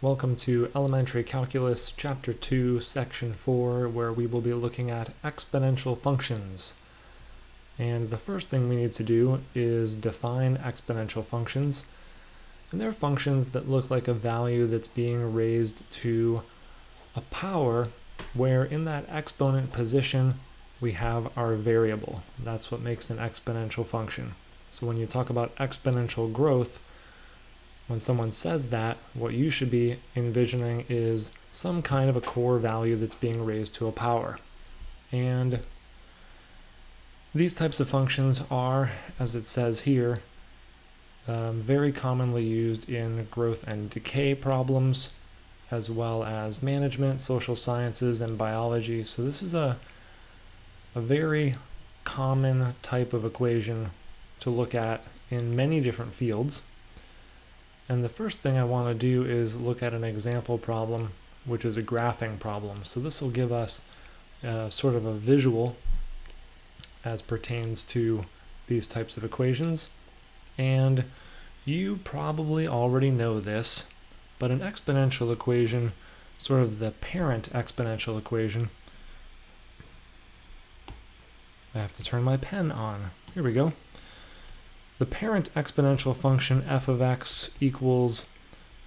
Welcome to Elementary Calculus, Chapter 2, Section 4, where we will be looking at exponential functions. And the first thing we need to do is define exponential functions. And they're functions that look like a value that's being raised to a power where in that exponent position we have our variable. That's what makes an exponential function. So when you talk about exponential growth, when someone says that, what you should be envisioning is some kind of a core value that's being raised to a power. And these types of functions are, as it says here, very commonly used in growth and decay problems, as well as management, social sciences, and biology. So this is a very common type of equation to look at in many different fields. And the first thing I want to do is look at an example problem, which is a graphing problem. So this will give us sort of a visual as pertains to these types of equations. And you probably already know this, but an exponential equation, sort of the parent exponential equation, I have to turn my pen on. Here we go. The parent exponential function f of x equals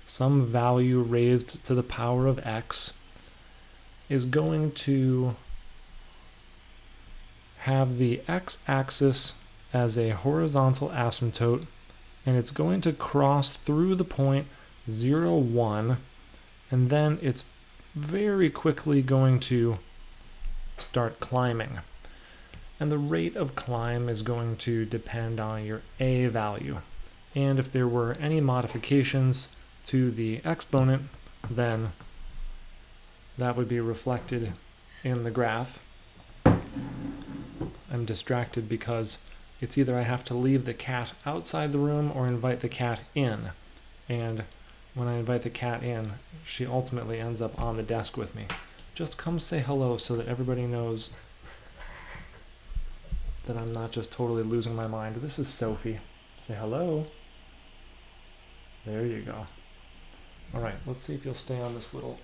some value raised to the power of x is going to have the x-axis as a horizontal asymptote, and it's going to cross through the point 0, 1, and then it's very quickly going to start climbing. And the rate of climb is going to depend on your a value. And if there were any modifications to the exponent, then that would be reflected in the graph. I'm distracted because it's either I have to leave the cat outside the room or invite the cat in. And when I invite the cat in, she ultimately ends up on the desk with me. Just come say hello so that everybody knows that I'm not just totally losing my mind. This is Sophie. Say hello. There you go. All right, let's see if you'll stay on this little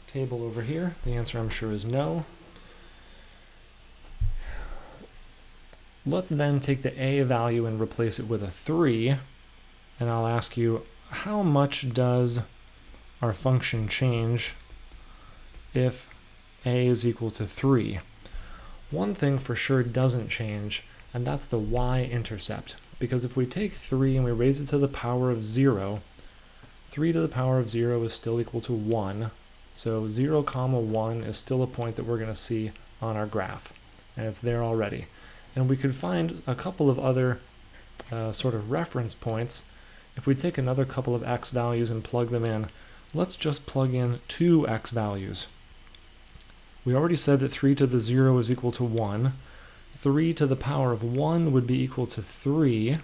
table over here. The answer, I'm sure, is no. Let's then take the a value and replace it with a 3. And I'll ask you, how much does our function change if a is equal to 3? One thing for sure doesn't change, and that's the y-intercept. Because if we take 3 and we raise it to the power of 0, 3 to the power of 0 is still equal to 1. So 0, 1 is still a point that we're going to see on our graph. And it's there already. And we could find a couple of other sort of reference points. If we take another couple of x values and plug them in, let's just plug in 2 x values. We already said that 3 to the 0 is equal to 1. 3 to the power of 1 would be equal to 3.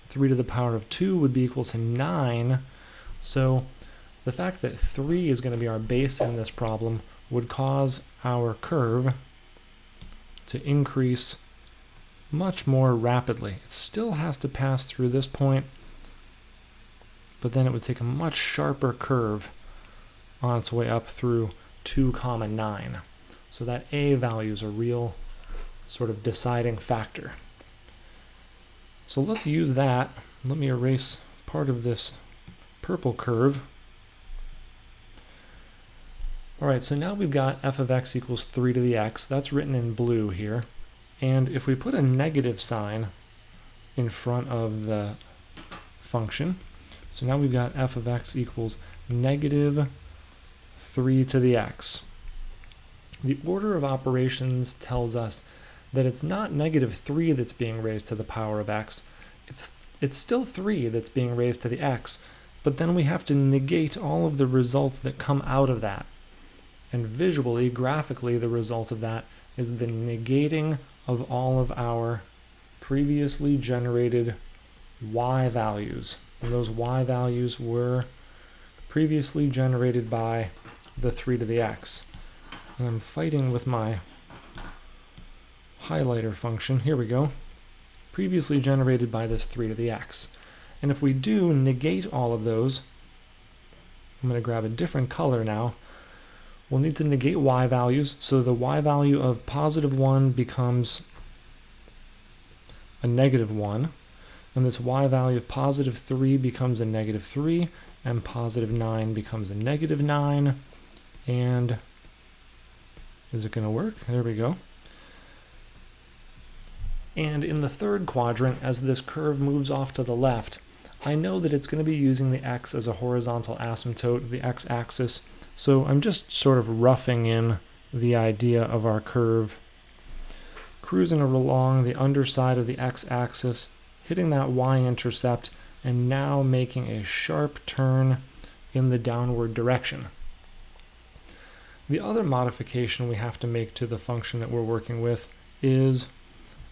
3 to the power of 2 would be equal to 9. So the fact that 3 is going to be our base in this problem would cause our curve to increase much more rapidly. It still has to pass through this point, but then it would take a much sharper curve on its way up through 2, 9. So that a value is a real sort of deciding factor. So let's use that. Let me erase part of this purple curve. All right, so now we've got f of x equals 3 to the x. That's written in blue here. And if we put a negative sign in front of the function, so now we've got f of x equals negative 3 to the x. The order of operations tells us that it's not negative 3 that's being raised to the power of x. It's still 3 that's being raised to the x, but then we have to negate all of the results that come out of that. And visually, graphically, the result of that is the negating of all of our previously generated y values. And those y values were previously generated by the 3 to the x. And I'm fighting with my highlighter function. Here we go. Previously generated by this 3 to the x. And if we do negate all of those, I'm going to grab a different color now. We'll need to negate y values, so the y value of positive 1 becomes a negative 1, and this y value of positive 3 becomes a negative 3, and positive 9 becomes a negative 9, and is it going to work? There we go. And in the third quadrant, as this curve moves off to the left, I know that it's going to be using the x as a horizontal asymptote, the x-axis, so I'm just sort of roughing in the idea of our curve, cruising along the underside of the x-axis, hitting that y-intercept, and now making a sharp turn in the downward direction. The other modification we have to make to the function that we're working with is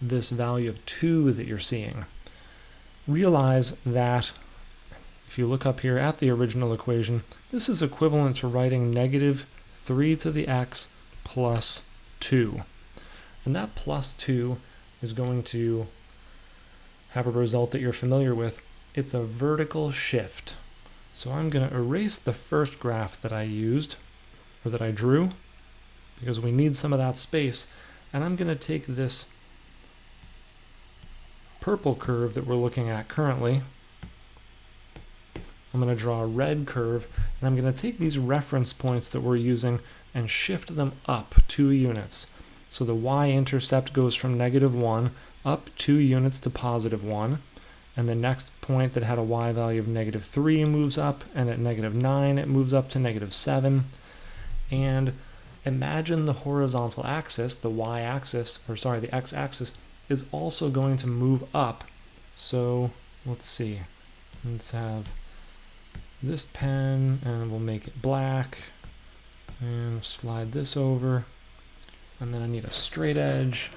this value of 2 that you're seeing. Realize that if you look up here at the original equation, this is equivalent to writing negative 3 to the x plus 2. And that plus 2 is going to have a result that you're familiar with. It's a vertical shift. So I'm going to erase the first graph that I used, or that I drew, because we need some of that space, and I'm going to take this purple curve that we're looking at currently. I'm going to draw a red curve, and I'm going to take these reference points that we're using and shift them up 2 units. So the y-intercept goes from negative 1 up 2 units to positive 1, and the next point that had a y value of negative 3 moves up, and at negative 9 it moves up to negative 7. And imagine the horizontal axis, the y-axis, or sorry, the x-axis, is also going to move up. So let's see, let's have this pen, and we'll make it black, and slide this over, and then I need a straight edge.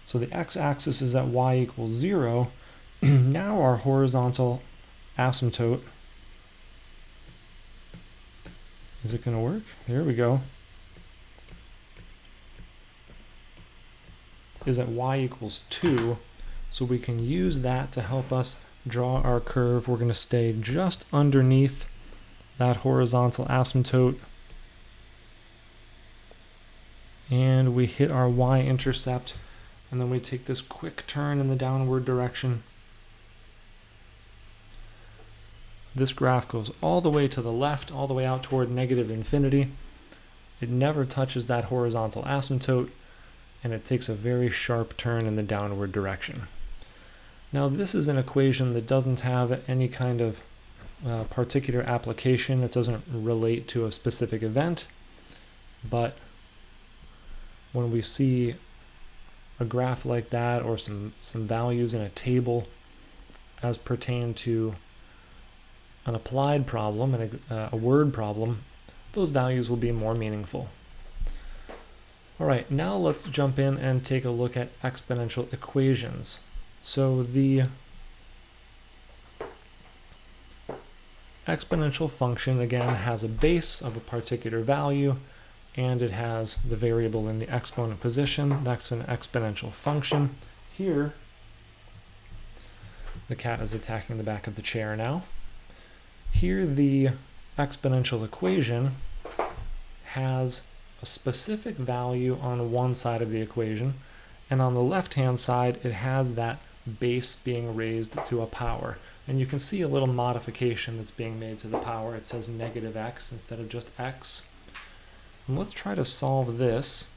So the x-axis is at y equals 0. Now our horizontal asymptote, is it going to work? Here we go. Is at y equals 2, so we can use that to help us draw our curve. We're going to stay just underneath that horizontal asymptote, and we hit our y-intercept, and then we take this quick turn in the downward direction. This graph goes all the way to the left, all the way out toward negative infinity. It never touches that horizontal asymptote, and it takes a very sharp turn in the downward direction. Now this is an equation that doesn't have any kind of particular application. It doesn't relate to a specific event, but when we see a graph like that, or some values in a table as pertain to an applied problem and a word problem, those values will be more meaningful. All right, now let's jump in and take a look at exponential equations. So the exponential function, again, has a base of a particular value, and it has the variable in the exponent position. That's an exponential function. Here, the cat is attacking the back of the chair now. Here, the exponential equation has a specific value on one side of the equation, and on the left-hand side, it has that base being raised to a power. And you can see a little modification that's being made to the power. It says negative x instead of just x. And let's try to solve this.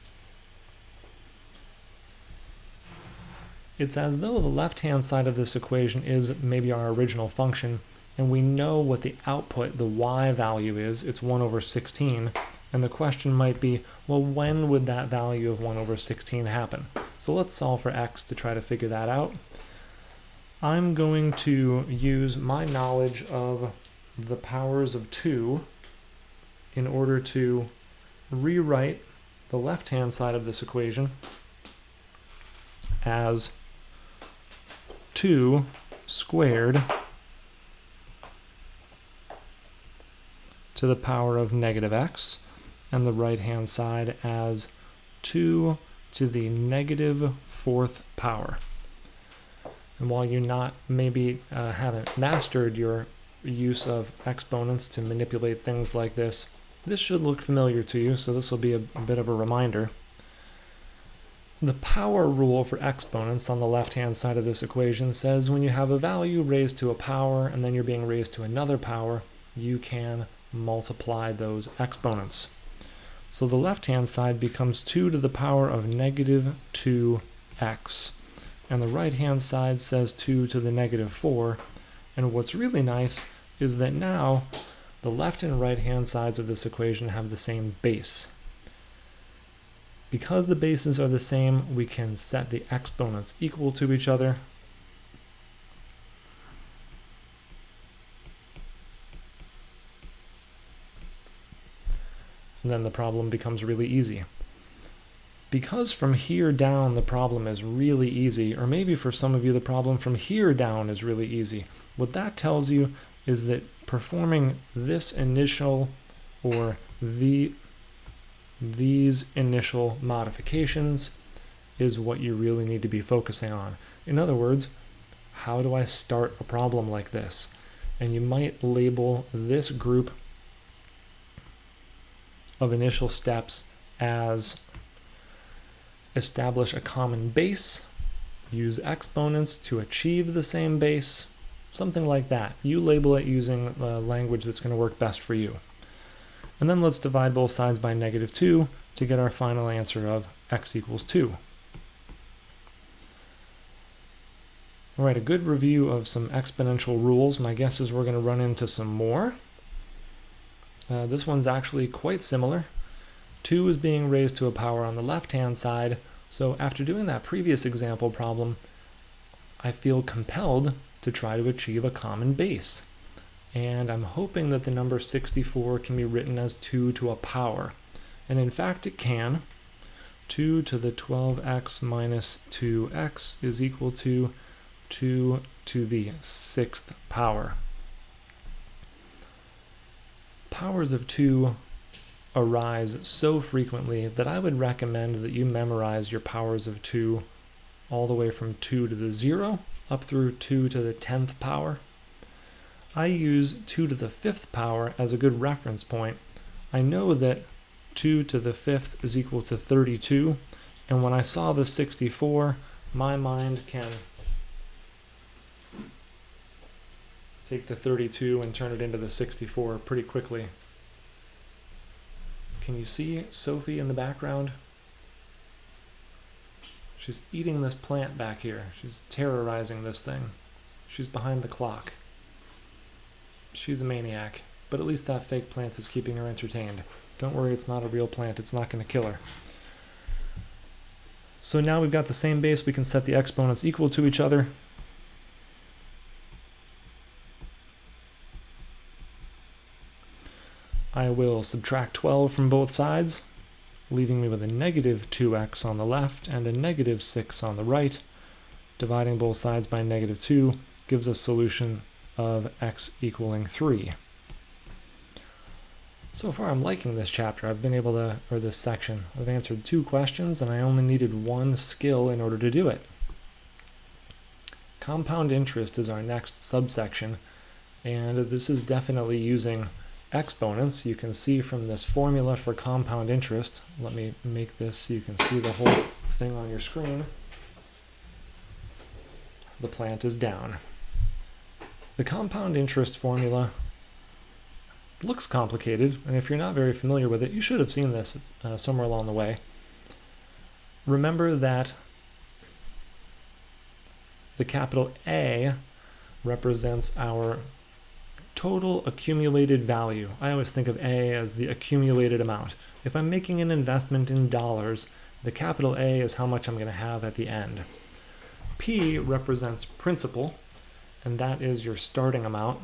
It's as though the left-hand side of this equation is maybe our original function, and we know what the output, the y value is. It's 1 over 16. And the question might be, well, when would that value of 1 over 16 happen? So let's solve for x to try to figure that out. I'm going to use my knowledge of the powers of 2 in order to rewrite the left-hand side of this equation as 2 squared to the power of negative x, and the right-hand side as 2 to the negative 4th power. And while you haven't mastered your use of exponents to manipulate things like this. This should look familiar to you, so this will be a bit of a reminder. The power rule for exponents on the left-hand side of this equation says when you have a value raised to a power and then you're being raised to another power, you can multiply those exponents. So the left-hand side becomes 2 to the power of negative 2x. And the right-hand side says 2 to the negative 4. And what's really nice is that now the left and right-hand sides of this equation have the same base. Because the bases are the same, we can set the exponents equal to each other. And then the problem becomes really easy. Because from here down the problem is really easy, or maybe for some of you the problem from here down is really easy, what that tells you is that performing this initial or these initial modifications is what you really need to be focusing on. In other words, how do I start a problem like this? And you might label this group of initial steps as establish a common base, use exponents to achieve the same base, something like that. You label it using a language that's going to work best for you. And then let's divide both sides by negative 2 to get our final answer of x equals 2. All right, a good review of some exponential rules. My guess is we're going to run into some more. This one's actually quite similar. 2 is being raised to a power on the left-hand side, so after doing that previous example problem, I feel compelled to try to achieve a common base. And I'm hoping that the number 64 can be written as 2 to a power. And in fact it can. 2 to the 12x minus 2x is equal to 2 to the 6th power. Powers of 2 arise so frequently that I would recommend that you memorize your powers of 2 all the way from 2 to the 0 up through 2 to the 10th power. I use 2 to the 5th power as a good reference point. I know that 2 to the 5th is equal to 32, and when I saw the 64, my mind can take the 32 and turn it into the 64 pretty quickly. Can you see Sophie in the background? She's eating this plant back here. She's terrorizing this thing. She's behind the clock. She's a maniac, but at least that fake plant is keeping her entertained. Don't worry, it's not a real plant. It's not going to kill her. So now we've got the same base. We can set the exponents equal to each other. I will subtract 12 from both sides, leaving me with a negative 2x on the left and a negative 6 on the right. Dividing both sides by negative 2 gives us a solution of x equaling 3. So far I'm liking this chapter. I've been able to, or this section, I've answered 2 questions and I only needed 1 skill in order to do it. Compound interest is our next subsection, and this is definitely using exponents. You can see from this formula for compound interest, let me make this so you can see the whole thing on your screen. The plant is down. The compound interest formula looks complicated, and if you're not very familiar with it, you should have seen this somewhere along the way. Remember that the capital A represents our total accumulated value. I always think of A as the accumulated amount. If I'm making an investment in dollars, the capital A is how much I'm going to have at the end. P represents principal, and that is your starting amount.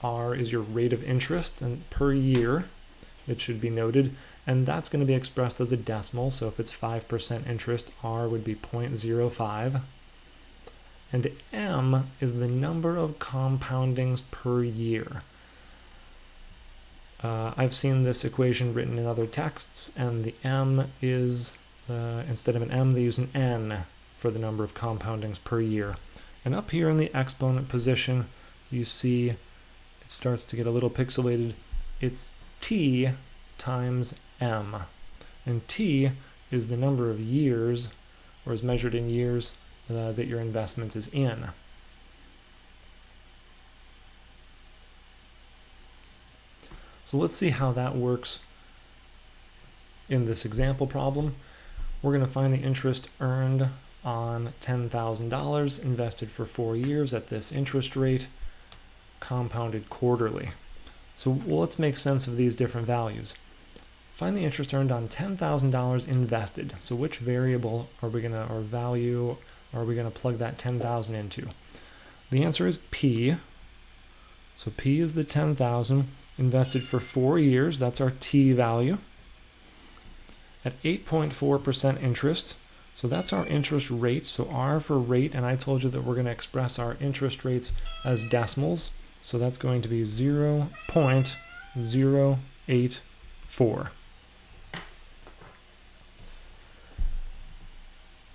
R is your rate of interest, and per year, it should be noted, and that's going to be expressed as a decimal, so if it's 5% interest, R would be 0.05. And M is the number of compoundings per year. I've seen this equation written in other texts, and the M is, instead of an M, they use an N for the number of compoundings per year. And up here in the exponent position, you see it starts to get a little pixelated. It's t times m. And t is the number of years, or is measured in years, that your investment is in. So let's see how that works in this example problem. We're going to find the interest earned on $10,000 invested for 4 years at this interest rate, compounded quarterly. So let's make sense of these different values. Find the interest earned on $10,000 invested. So which variable are we going to, or value, are we going to plug that 10,000 into? The answer is P. So P is the 10,000 invested for 4 years. That's our T value. At 8.4% interest. So that's our interest rate. So R for rate, and I told you that we're going to express our interest rates as decimals. So that's going to be 0.084.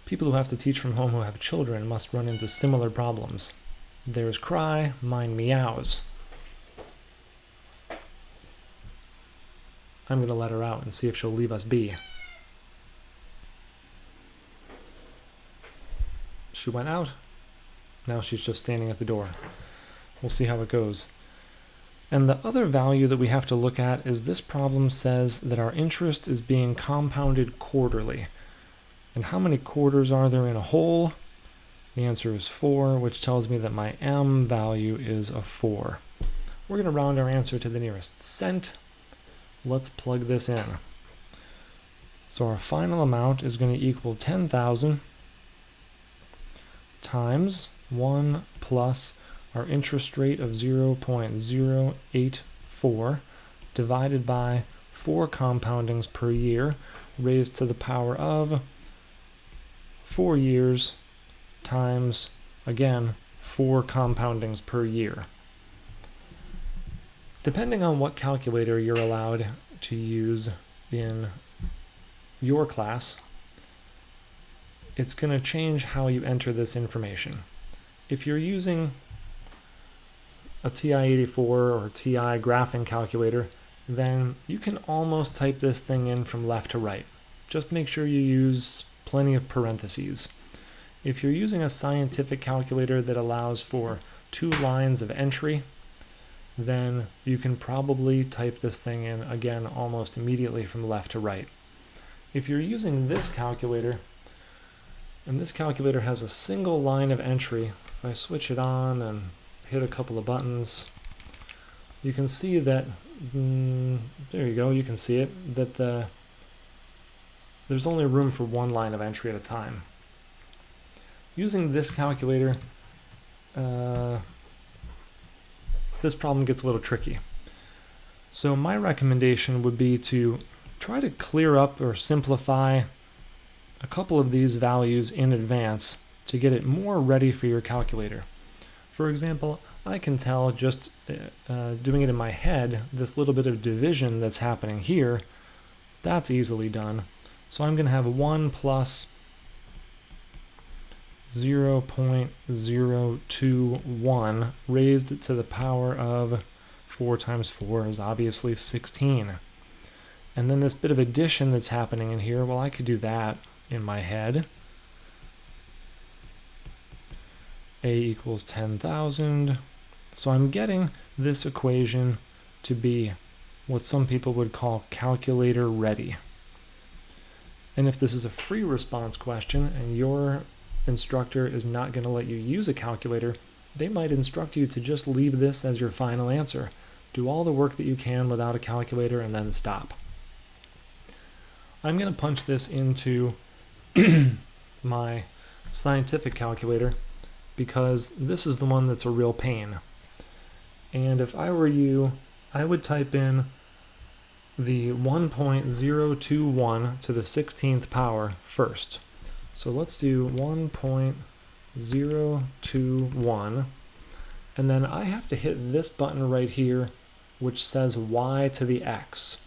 People who have to teach from home who have children must run into similar problems. Theirs cry, mine meows. I'm going to let her out and see if she'll leave us be. She went out. Now she's just standing at the door. We'll see how it goes. And the other value that we have to look at is this problem says that our interest is being compounded quarterly. And how many quarters are there in a whole? The answer is 4, which tells me that my m value is a 4. We're going to round our answer to the nearest cent. Let's plug this in. So our final amount is going to equal 10,000 times 1 plus our interest rate of 0.084 divided by 4 compoundings per year raised to the power of 4 years times, again, 4 compoundings per year. Depending on what calculator you're allowed to use in your class, it's going to change how you enter this information. If you're using a TI-84 or TI graphing calculator, then you can almost type this thing in from left to right. Just make sure you use plenty of parentheses. If you're using a scientific calculator that allows for 2 lines of entry, then you can probably type this thing in again almost immediately from left to right. If you're using this calculator, and this calculator has a single line of entry, if I switch it on and hit a couple of buttons, you can see that, there you go, you can see it, that there's only room for 1 line of entry at a time. Using this calculator, this problem gets a little tricky. So my recommendation would be to try to clear up or simplify a couple of these values in advance to get it more ready for your calculator. For example, I can tell just doing it in my head, this little bit of division that's happening here, that's easily done. So I'm going to have 1 plus 0.021 raised to the power of 4 times 4 is obviously 16. And then this bit of addition that's happening in here, well, I could do that in my head. A equals 10,000. So I'm getting this equation to be what some people would call calculator ready. And if this is a free response question and your instructor is not going to let you use a calculator, they might instruct you to just leave this as your final answer. Do all the work that you can without a calculator and then stop. I'm going to punch this into my scientific calculator because this is the one that's a real pain. And if I were you, I would type in the 1.021 to the 16th power first. So let's do 1.021, and then I have to hit this button right here, which says y to the x.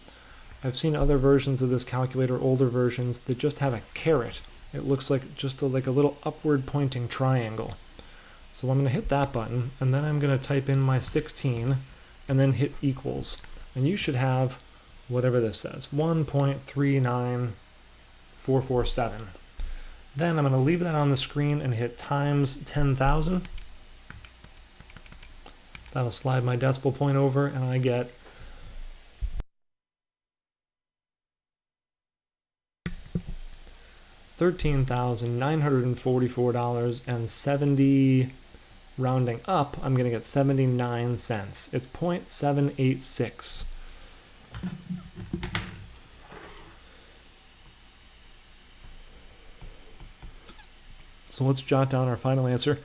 I've seen other versions of this calculator, older versions, that just have a caret. It looks like just like a little upward pointing triangle. So I'm going to hit that button, and then I'm going to type in my 16, and then hit equals. And you should have whatever this says, 1.39447. Then I'm going to leave that on the screen and hit times 10,000. That'll slide my decimal point over, and I get $13,944.70. Rounding up, I'm going to get 79 cents. It's 0.786. So let's jot down our final answer.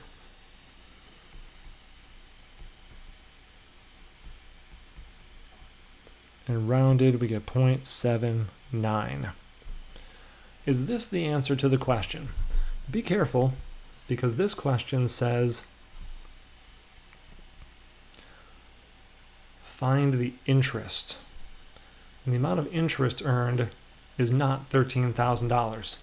And rounded, we get 0.79. Is this the answer to the question? Be careful, because this question says find the interest. And the amount of interest earned is not $13,000.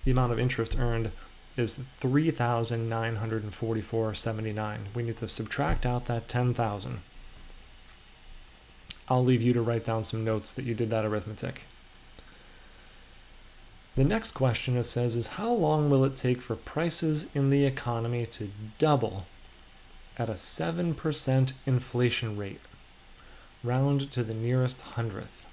The amount of interest earned is $3,944.79. We need to subtract out that 10,000. I'll leave you to write down some notes that you did that arithmetic. The next question it says is, how long will it take for prices in the economy to double at a 7% inflation rate? Round to the nearest hundredth.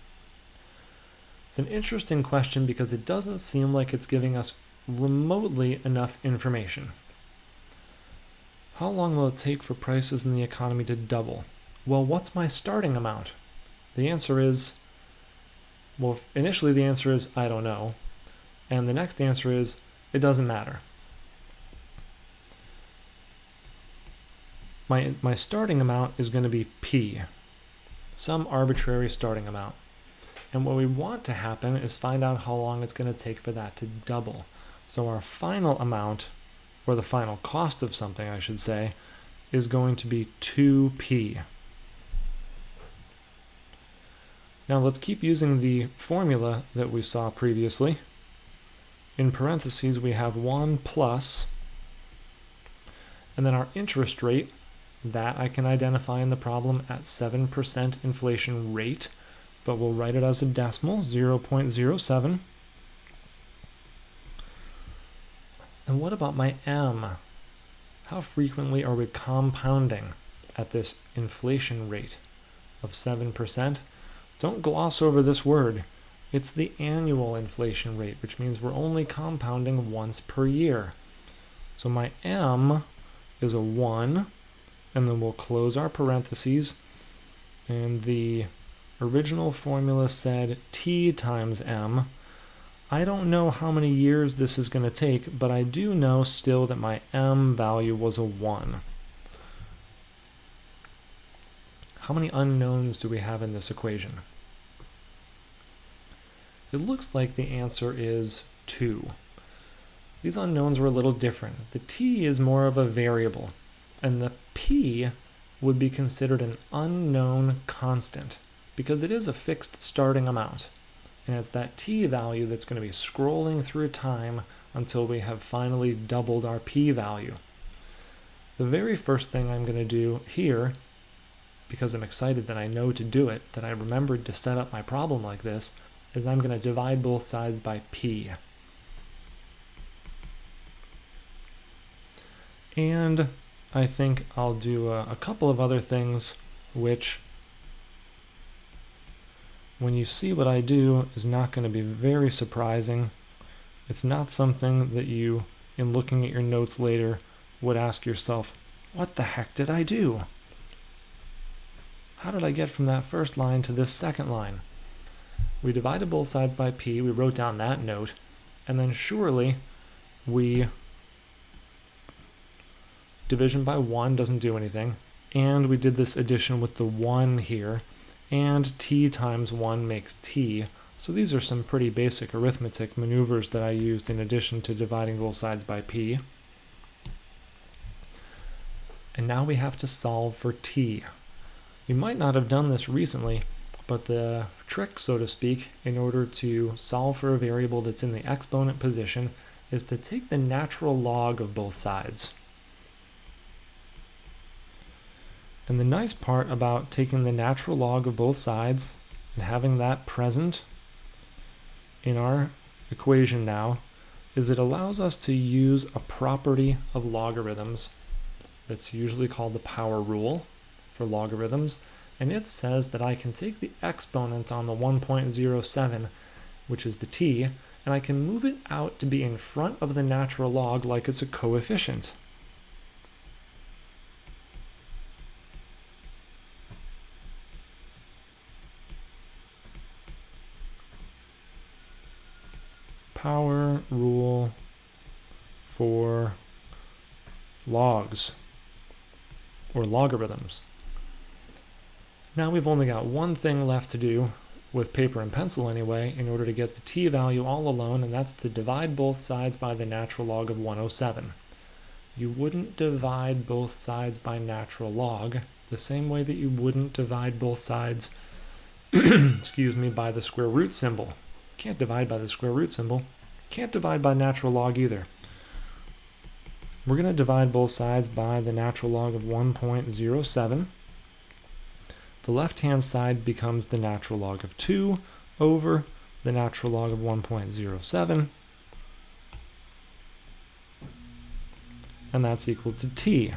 It's an interesting question because it doesn't seem like it's giving us remotely enough information. How long will it take for prices in the economy to double? Well, what's my starting amount? The answer is, well, initially the answer is, I don't know. And the next answer is, it doesn't matter. My starting amount is going to be P, some arbitrary starting amount. And what we want to happen is find out how long it's going to take for that to double. So our final amount, or the final cost of something, I should say, is going to be 2p. Now let's keep using the formula that we saw previously. In parentheses, we have 1 plus, and then our interest rate, that I can identify in the problem at 7% inflation rate, but we'll write it as a decimal, 0.07. And what about my m? How frequently are we compounding at this inflation rate of 7%? Don't gloss over this word. It's the annual inflation rate, which means we're only compounding once per year. So my m is a 1, and then we'll close our parentheses, and the original formula said t times m. I don't know how many years this is going to take, but I do know still that my m value was a 1. How many unknowns do we have in this equation? It looks like the answer is 2. These unknowns are a little different. The t is more of a variable, and the p would be considered an unknown constant because it is a fixed starting amount. And it's that t value that's going to be scrolling through time until we have finally doubled our p value. The very first thing I'm going to do here, because I'm excited that I know to do it, that I remembered to set up my problem like this, is I'm going to divide both sides by p. And I think I'll do a couple of other things which, when you see what I do, is not going to be very surprising. It's not something that you, in looking at your notes later, would ask yourself, what the heck did I do? How did I get from that first line to this second line? We divided both sides by p, we wrote down that note, and then surely division by 1 doesn't do anything, and we did this addition with the 1 here, and t times 1 makes t. So these are some pretty basic arithmetic maneuvers that I used in addition to dividing both sides by p. And now we have to solve for t. We might not have done this recently, but the trick, so to speak, in order to solve for a variable that's in the exponent position is to take the natural log of both sides. And the nice part about taking the natural log of both sides and having that present in our equation now is it allows us to use a property of logarithms that's usually called the power rule for logarithms, and it says that I can take the exponent on the 1.07, which is the t, and I can move it out to be in front of the natural log like it's a coefficient. Power rule for logs or logarithms. Now we've only got one thing left to do with paper and pencil anyway in order to get the t value all alone, and that's to divide both sides by the natural log of 107. You wouldn't divide both sides by natural log the same way that you wouldn't divide both sides excuse me, by the square root symbol. Can't divide by the square root symbol. Can't divide by natural log either. We're going to divide both sides by the natural log of 1.07. The left-hand side becomes the natural log of 2 over the natural log of 1.07. And that's equal to t.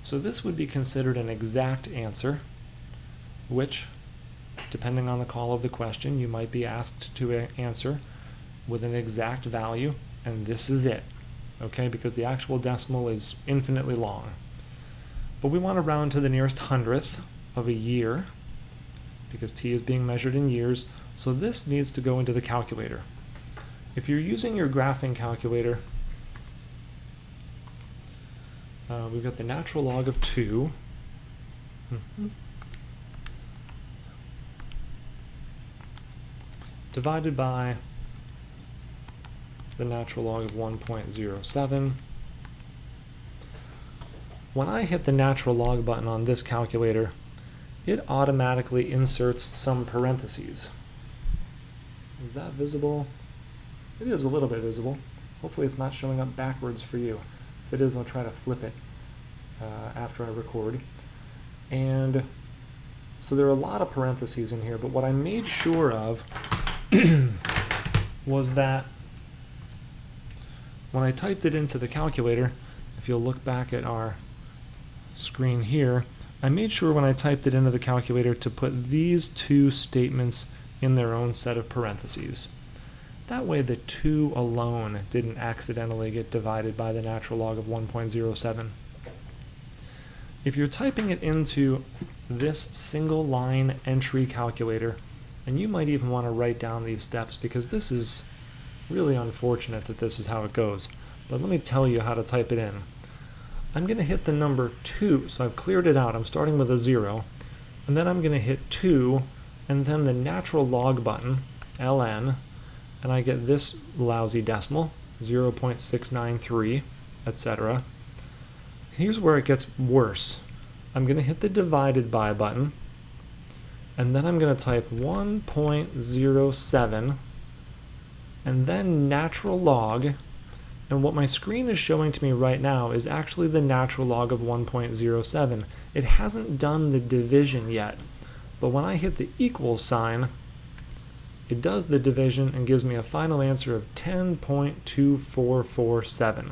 So this would be considered an exact answer, which, depending on the call of the question, you might be asked to answer with an exact value, and this is it, okay, because the actual decimal is infinitely long. But we want to round to the nearest hundredth of a year, because t is being measured in years, so this needs to go into the calculator. If you're using your graphing calculator, we've got the natural log of 2. Divided by the natural log of 1.07. When I hit the natural log button on this calculator, it automatically inserts some parentheses. Is that visible? It is a little bit visible. Hopefully it's not showing up backwards for you. If it is, I'll try to flip it after I record. And so there are a lot of parentheses in here, but what I made sure of was that when I typed it into the calculator, if you'll look back at our screen here, I made sure when I typed it into the calculator to put these two statements in their own set of parentheses. That way the 2 alone didn't accidentally get divided by the natural log of 1.07. If you're typing it into this single line entry calculator, and you might even want to write down these steps because this is really unfortunate that this is how it goes. But let me tell you how to type it in. I'm going to hit the number 2, so I've cleared it out. I'm starting with a 0, and then I'm going to hit 2, and then the natural log button, ln, and I get this lousy decimal, 0.693, etc. Here's where it gets worse. I'm going to hit the divided by button, and then I'm going to type 1.07, and then natural log, and what my screen is showing to me right now is actually the natural log of 1.07. It hasn't done the division yet, but when I hit the equal sign, it does the division and gives me a final answer of 10.2447.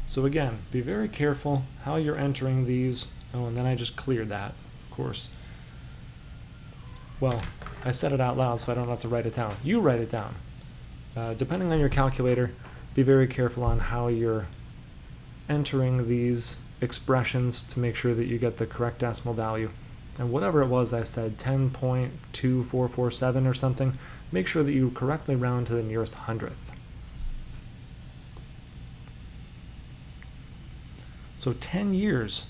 So again, be very careful how you're entering these. Oh, and then I just cleared that, of course. Well, I said it out loud so I don't have to write it down. You write it down. Depending on your calculator, be very careful on how you're entering these expressions to make sure that you get the correct decimal value. And whatever it was I said, 10.2447 or something, make sure that you correctly round to the nearest hundredth. So 10 years,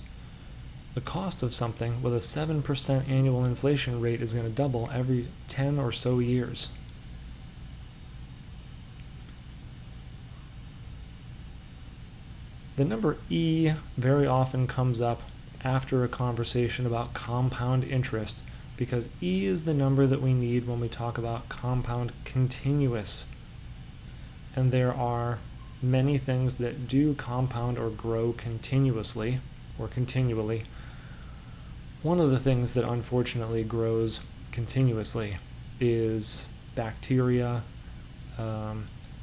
the cost of something with a 7% annual inflation rate is going to double every 10 or so years. The number E very often comes up after a conversation about compound interest because E is the number that we need when we talk about compound continuous. And there are many things that do compound or grow continuously or continually. One of the things that unfortunately grows continuously is bacteria,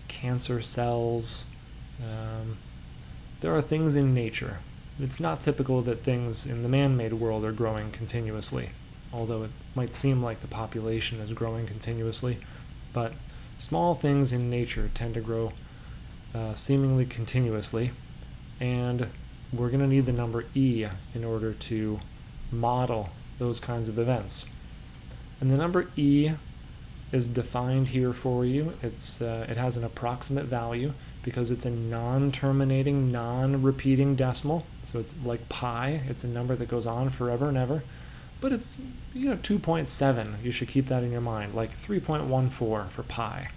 cancer cells. There are things in nature. It's not typical that things in the man-made world are growing continuously, although it might seem like the population is growing continuously. But small things in nature tend to grow seemingly continuously, and we're going to need the number e in order to model those kinds of events. And the number e is defined here for you. It has an approximate value because it's a non-terminating, non-repeating decimal. So it's like pi. It's a number that goes on forever and ever. But it's 2.7. You should keep that in your mind, like 3.14 for pi.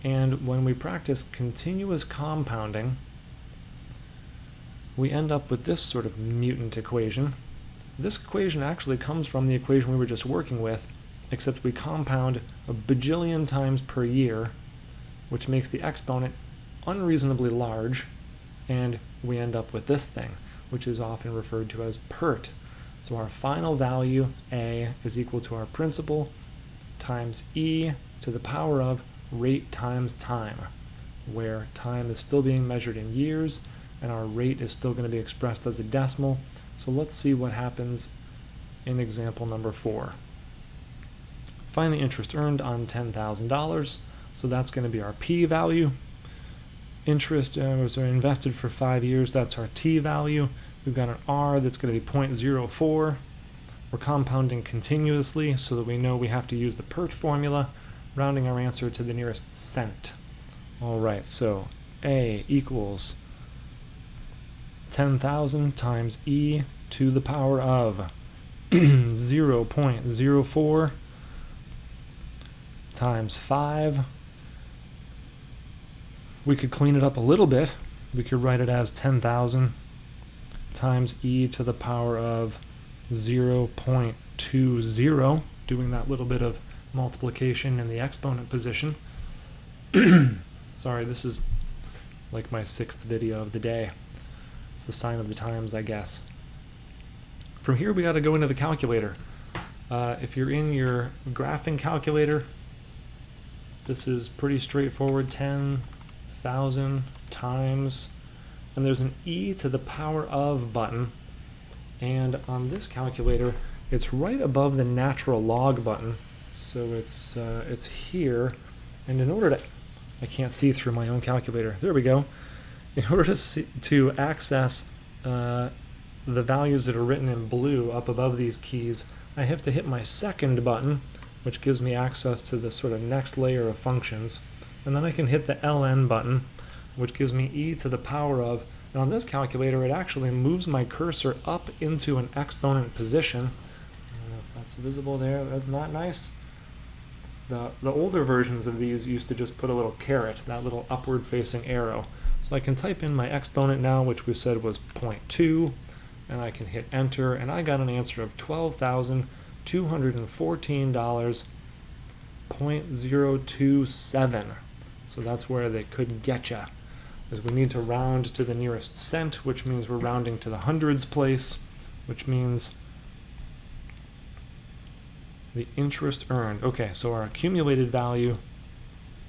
And when we practice continuous compounding, we end up with this sort of mutant equation. This equation actually comes from the equation we were just working with, except we compound a bajillion times per year, which makes the exponent unreasonably large, and we end up with this thing, which is often referred to as PERT. So our final value, a, is equal to our principal times e to the power of rate times time, where time is still being measured in years, and our rate is still going to be expressed as a decimal. So let's see what happens in example number 4. Find the interest earned on $10,000. So that's going to be our P value. Interest was invested for 5 years. That's our T value. We've got an R that's going to be 0.04. We're compounding continuously so that we know we have to use the PERT formula, rounding our answer to the nearest cent. All right, so A equals 10,000 times e to the power of 0.04 times 5. We could clean it up a little bit. We could write it as 10,000 times e to the power of 0.20, doing that little bit of multiplication in the exponent position. Sorry, this is like my 6th video of the day. It's the sign of the times, I guess. From here, we got to go into the calculator. If you're in your graphing calculator, this is pretty straightforward. 10,000 times, and there's an e to the power of button, and on this calculator, it's right above the natural log button. So it's here, and in order to, I can't see through my own calculator. There we go. In order to access the values that are written in blue up above these keys, I have to hit my second button, which gives me access to the sort of next layer of functions. And then I can hit the ln button, which gives me e to the power of, and on this calculator it actually moves my cursor up into an exponent position. I don't know if that's visible there. That's not nice. The older versions of these used to just put a little caret, that little upward facing arrow. So I can type in my exponent now, which we said was 0.2, and I can hit enter, and I got an answer of $12,214.027. So that's where they could get you, is we need to round to the nearest cent, which means we're rounding to the hundreds place, which means the interest earned. Okay, so our accumulated value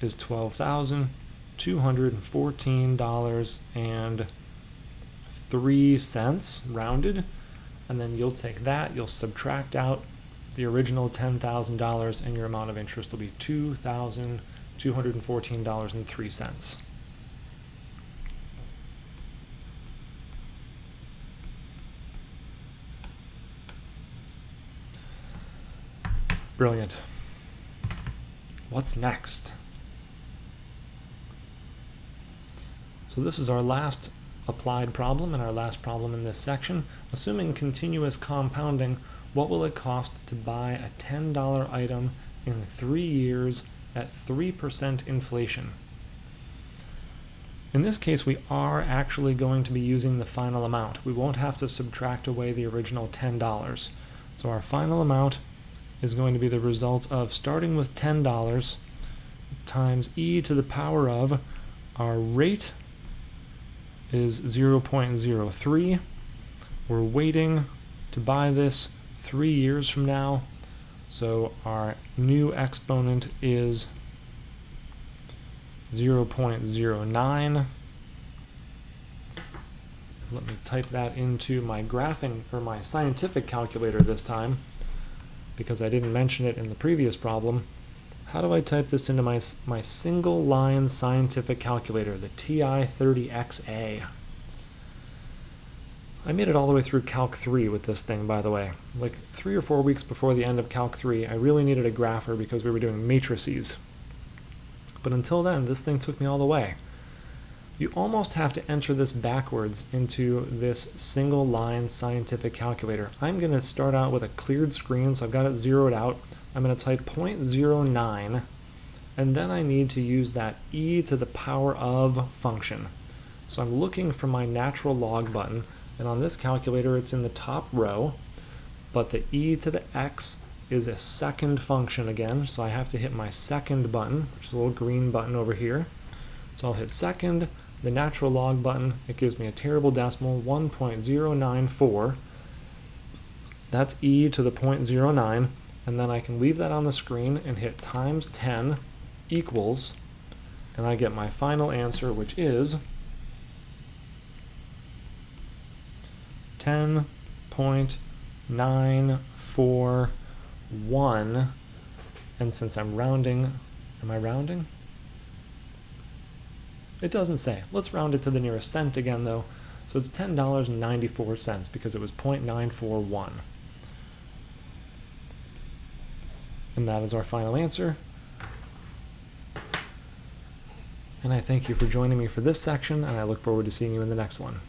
is $12,214.03 rounded, and then you'll take that, you'll subtract out the original $10,000, and your amount of interest will be $2,214.03. Brilliant. What's next? So this is our last applied problem and our last problem in this section. Assuming continuous compounding, what will it cost to buy a $10 item in 3 years at 3% inflation? In this case, we are actually going to be using the final amount. We won't have to subtract away the original $10. So our final amount is going to be the result of starting with $10 times e to the power of Our rate is 0.03. We're waiting to buy this 3 years from now. So our new exponent is 0.09. Let me type that into my graphing or my scientific calculator this time, because I didn't mention it in the previous problem. How do I type this into my single line scientific calculator, the TI-30XA? I made it all the way through Calc 3 with this thing, by the way. Like 3 or 4 weeks before the end of Calc 3, I really needed a grapher because we were doing matrices. But until then, this thing took me all the way. You almost have to enter this backwards into this single line scientific calculator. I'm going to start out with a cleared screen, so I've got it zeroed out. I'm going to type 0.09, and then I need to use that e to the power of function. So I'm looking for my natural log button, and on this calculator it's in the top row, but the e to the x is a second function again, so I have to hit my second button, which is a little green button over here. So I'll hit second, the natural log button. It gives me a terrible decimal, 1.094. That's e to the 0.09, and then I can leave that on the screen and hit times 10 equals, and I get my final answer, which is 10.941. And since I'm rounding, am I rounding? It doesn't say. Let's round it to the nearest cent again, though. So it's $10.94 because it was 0.941. And that is our final answer. And I thank you for joining me for this section, and I look forward to seeing you in the next one.